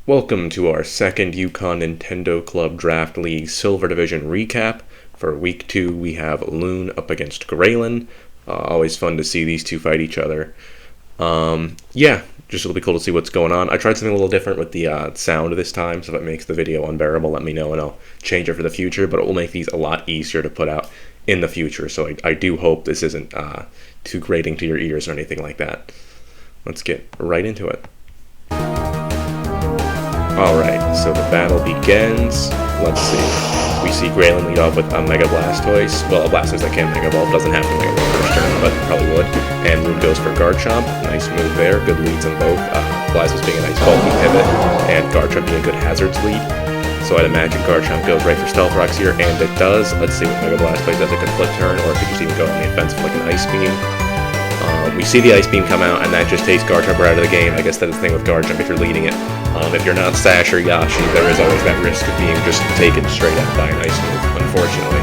Welcome to our second Yukon Nintendo Club Draft League Silver Division recap. For Week 2, we have Lune up against Graelyn. Always fun to see these two fight each other. Just it'll be cool to see what's going on. I tried something a little different with the sound this time, so if it makes the video unbearable, let me know and I'll change it for the future, but it will make these a lot easier to put out in the future, so I do hope this isn't too grating to your ears or anything like that. Let's get right into it. Alright, so the battle begins. Let's see. We see Graelyn lead off with a Mega Blastoise. Well, a Blastoise that can Mega Evolve, doesn't have to Mega Evolve first turn, but probably would. And Lune goes for Garchomp. Nice move there. Good leads in both. Blastoise being a nice bulky pivot, and Garchomp being a good Hazards lead. So I'd imagine Garchomp goes right for Stealth Rocks here, and it does. Let's see what Mega Blastoise does. It could flip turn, or it could just even go on the offensive like an Ice Beam. We see the Ice Beam come out, and that just takes Garchomp out of the game. I guess that's the thing with Garchomp if you're leading it. If you're not Sash or Yashi, there is always that risk of being just taken straight out by an Ice move, unfortunately.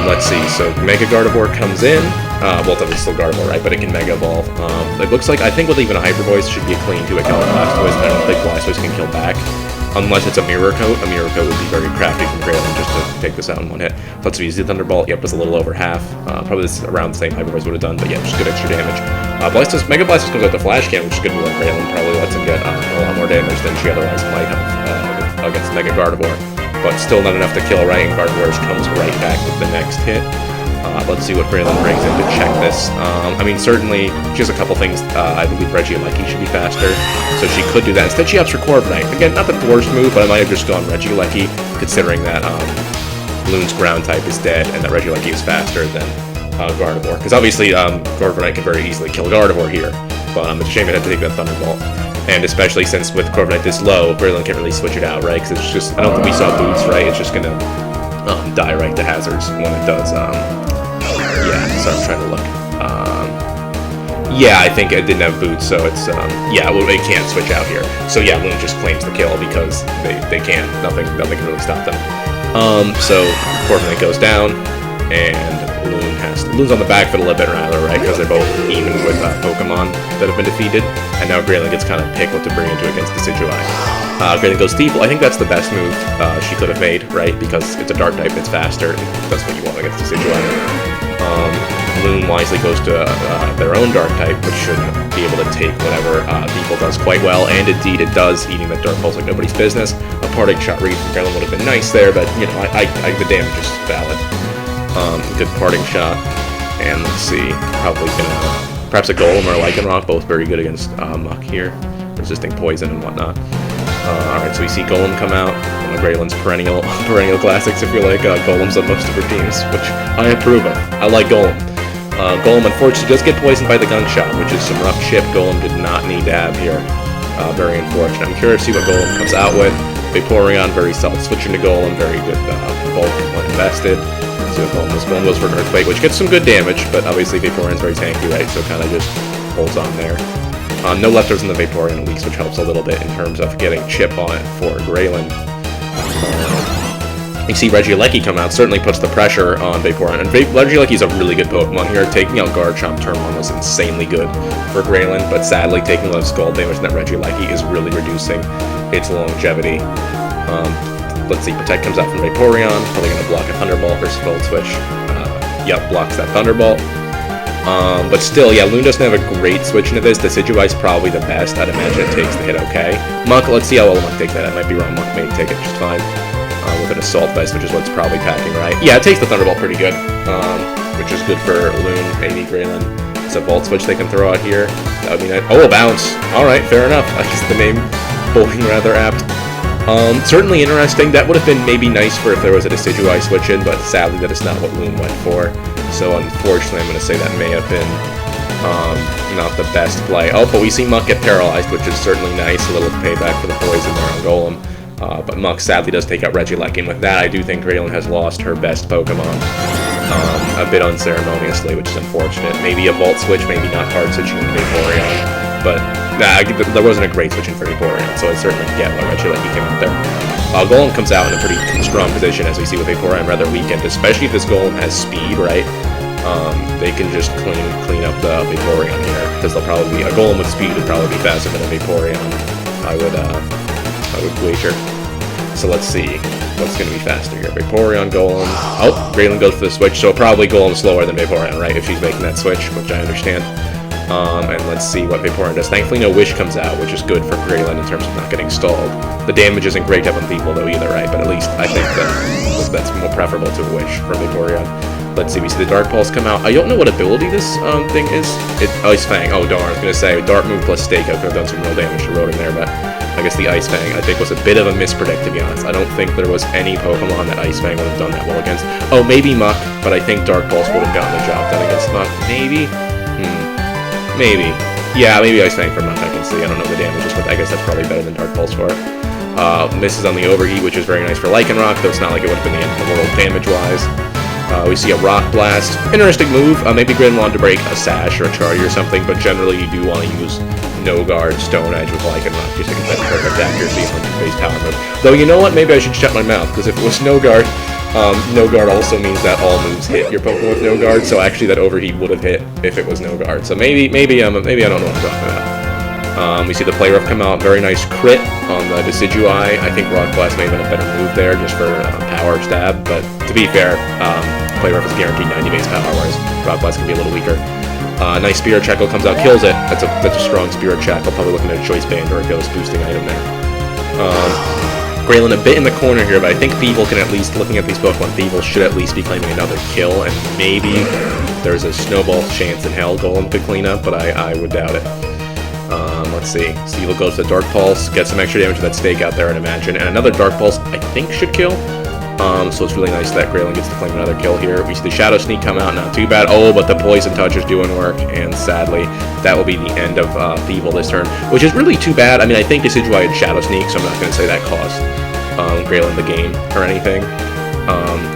Let's see, so Mega Gardevoir comes in. Well, it's still Gardevoir, right? But it can Mega Evolve. It looks like, I think with even a Hyper Voice, should be a clean to a kill Blastoise. I don't think Blastoise can kill back. Unless it's a Mirror Coat. A Mirror Coat would be very crafty from Graelyn just to take this out in one hit. Let's use the Thunderbolt. Yep, does a little over half. Probably this is around the same Hyper Voice would have done, but yeah, just good extra damage. Mega Blastoise comes out the Flash Cannon, which is good for Graelyn. Probably lets him get a lot more damage than she otherwise might have against Mega Gardevoir. But still not enough to kill, right? And Gardevoir comes right back with the next hit. Let's see what Graelyn brings in to check this. Certainly, she has a couple things. I believe Regieleki should be faster, so she could do that. Instead, she opts for Corviknight. Again, not the worst move, but I might have just gone Regieleki, considering that Lune's ground type is dead, and that Regieleki is faster than Gardevoir. Because obviously, Corviknight can very easily kill Gardevoir here, but it's a shame it had to take that Thunderbolt. And especially since with Corviknight this low, Graelyn can't really switch it out, right? Because it's just, I don't think we saw Boots, right? It's just gonna die right to Hazards when it does. So I'm trying to look. I think it didn't have Boots, so it's, it can't switch out here. So yeah, Lune just claims the kill because they can't. Nothing can really stop them. So Corviknight goes down, and Lune's on the back foot a little bit rather, right? Because they're both even with Pokemon that have been defeated. And now Graelyn gets kind of picked what to bring into against Decidueye. Graelyn goes Steeple. I think that's the best move she could have made, right? Because it's a Dark type, it's faster. That's what you want against Decidueye. Lune wisely goes to their own Dark type, which should be able to take whatever Steeple does quite well, and indeed it does, eating the Dark Pulse like nobody's business. A parting shot read from Graelyn would have been nice there, but you know, the damage is valid. Good parting shot, and let's see, probably gonna perhaps a Golem or a Lycanroc, both very good against Muck here, resisting poison and whatnot. Alright, so we see Golem come out, one of Graelyn's perennial classics, if you like. Golem's on most of her teams, which I approve of. I like Golem. Golem, unfortunately, does get poisoned by the Gunshot, which is some rough shit Golem did not need to have here. Very unfortunate. I'm curious to see what Golem comes out with. Vaporeon, very self-switching to Golem, very good bulk when invested. So Golem goes for an Earthquake, which gets some good damage, but obviously Vaporeon's very tanky, right? So kind of just holds on there. No leftovers in the Vaporeon at least, which helps a little bit in terms of getting chip on it for Graelyn. You see Regieleki come out, certainly puts the pressure on Vaporeon. And Regieleki is a really good Pokemon here. Taking out Garchomp turn 1 was insanely good for Graelyn, but sadly taking a lot of Scald damage that Regieleki is really reducing its longevity. Let's see, Protect comes out from Vaporeon, probably going to block a Thunderbolt versus Volt Switch. Blocks that Thunderbolt. But still, yeah, Lune doesn't have a great switch into this. Decidueye is probably the best. I'd imagine it takes the hit okay. Muck, let's see how well Muck takes that. I might be wrong. Muck may take it just fine. With an Assault Vest, which is what it's probably packing, right? Yeah, it takes the Thunderbolt pretty good, which is good for Lune, maybe Graelyn. It's a Volt Switch they can throw out here. That would be nice. Oh, a Bounce! Alright, fair enough. I guess the name Bowling rather apt. Certainly interesting. That would have been maybe nice for if there was a Decidueye switch in, but sadly that is not what Lune went for. So unfortunately I'm going to say that may have been not the best play. Oh, but we see Muck get paralyzed, which is certainly nice. A little payback for the poison there on Golem. But Muck sadly does take out Regieleki, and with that I do think Graelyn has lost her best Pokemon. A bit unceremoniously, which is unfortunate. Maybe a Volt Switch, maybe not hard switching into Vaporeon. But there wasn't a great switch in for Vaporeon, so I certainly get why Regieleki came out there. Golem comes out in a pretty strong position, as we see with Vaporeon, rather weakened, especially if this Golem has speed, right? They can just clean up the Vaporeon here, because they'll probably be, a Golem with speed would probably be faster than a Vaporeon. I would I would wager. So let's see what's going to be faster here. Vaporeon, Golem. Oh, Graelyn goes for the switch, so probably Golem slower than Vaporeon, right? If she's making that switch, which I understand. And let's see what Vaporeon does. Thankfully, no Wish comes out, which is good for Graelyn in terms of not getting stalled. The damage isn't great up on people, though, either, right? But at least I think that's more preferable to a Wish for Vaporeon. Let's see, we see the Dark Pulse come out. I don't know what ability this thing is. Ice Fang. Oh, darn. I was going to say, Dark move plus Stake. I could have done some real damage to Rotom there, but I guess the Ice Fang, I think, was a bit of a mispredict, to be honest. I don't think there was any Pokemon that Ice Fang would have done that well against. Oh, maybe Muck, but I think Dark Pulse would have gotten the job done against Muck. Maybe? Maybe. Yeah, maybe Ice Fang for Muck, I can see. I don't know the damages, but I guess that's probably better than Dark Pulse for it. Misses on the Overheat, which is very nice for Lycanroc, though it's not like it would have been the end of the world damage-wise. We see a Rock Blast. Interesting move. Maybe Grin wanted to break a Sash or a Charge or something, but generally you do want to use No Guard, Stone Edge with Lycanroc, just to get that perfect accuracy on your base power move. Though you know what? Maybe I should shut my mouth, because if it was No Guard, No Guard also means that all moves hit your Pokemon with No Guard, so actually that Overheat would have hit if it was No Guard. So maybe I don't know what I'm talking about. We see the Play Rough come out. Very nice crit on the Decidueye. I think Rock Blast may have been a better move there, just for power stab, but to be fair, Play Rough is guaranteed 90 base power, whereas Rock Blast can be a little weaker. Nice Spirit Shackle comes out, kills it. That's a strong Spirit Shackle. Probably looking at a Choice Band or a Ghost boosting item there. Graelyn a bit in the corner here, but I think Thievul can at least, looking at these Pokemon, Thievul should at least be claiming another kill, and maybe there's a snowball chance in hell Golem could clean up, but I would doubt it. Let's see. Thievul goes to the Dark Pulse, gets some extra damage with that Stake out there, I'd imagine, and another Dark Pulse I think should kill. So it's really nice that Graelyn gets to claim another kill here. We see the Shadow Sneak come out, not too bad. Oh, but the Poison Touch is doing work, and sadly, that will be the end of Thievul this turn, which is really too bad. I mean, I think Decidueye had Shadow Sneak, so I'm not going to say that cost Graelyn the game or anything.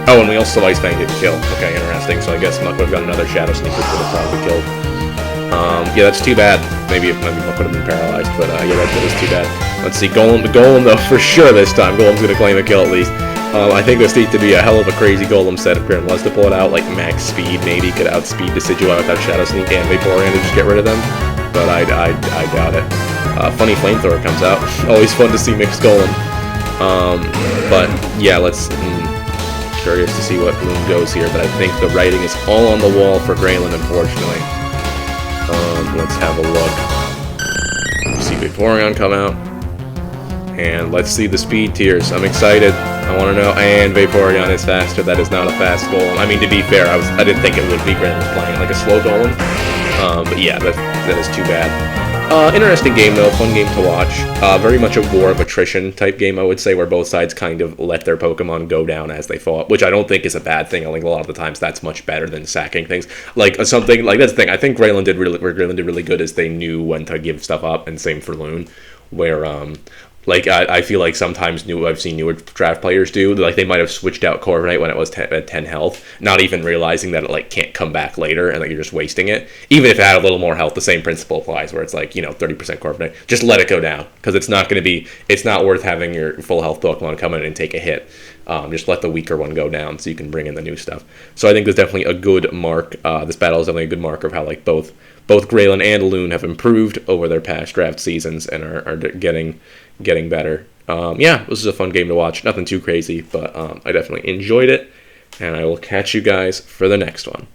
Oh, and we also Ice Fang didn't kill. Okay, interesting. So I guess Muck would have got another Shadow Sneak, which would have probably killed. Yeah, that's too bad. Maybe Muck would have been paralyzed, but yeah, that is too bad. Let's see, Golem, though, for sure this time. Golem's going to claim a kill at least. I think this needs to be a hell of a crazy Golem set if Graelyn was to pull it out, like max speed, maybe could outspeed Decidueye without Shadow Sneak and Vaporeon to just get rid of them, but I doubt it. Funny Flamethrower comes out. Always fun to see mixed Golem. But yeah, curious to see what Lune goes here, but I think the writing is all on the wall for Graelyn, unfortunately. Let's have a look. See Vaporeon come out. And let's see the speed tiers. I'm excited. I want to know. And Vaporeon is faster. That is not a fast Golem. I mean, to be fair, I didn't think it would be. Graelyn was playing like a slow Golem. But yeah, that is too bad. Interesting game, though. Fun game to watch. Very much a war of attrition type game, I would say, where both sides kind of let their Pokemon go down as they fought, which I don't think is a bad thing. I think a lot of the times that's much better than sacking things. Like, something, like, that's the thing. I think Graelyn did really good is they knew when to give stuff up, and same for Lune, where, like, I feel like sometimes I've seen newer draft players do, like, they might have switched out Corviknight when it was at 10 health, not even realizing that it, like, can't come back later, and that you're just wasting it. Even if it had a little more health, the same principle applies, where it's like, 30% Corviknight. Just let it go down, because it's not worth having your full health Pokemon come in and take a hit. Just let the weaker one go down, so you can bring in the new stuff. So I think there's definitely a good mark. This battle is definitely a good marker of how, like, both Graelyn and Lune have improved over their past draft seasons and are getting better. Yeah, this is a fun game to watch. Nothing too crazy, but I definitely enjoyed it, and I will catch you guys for the next one.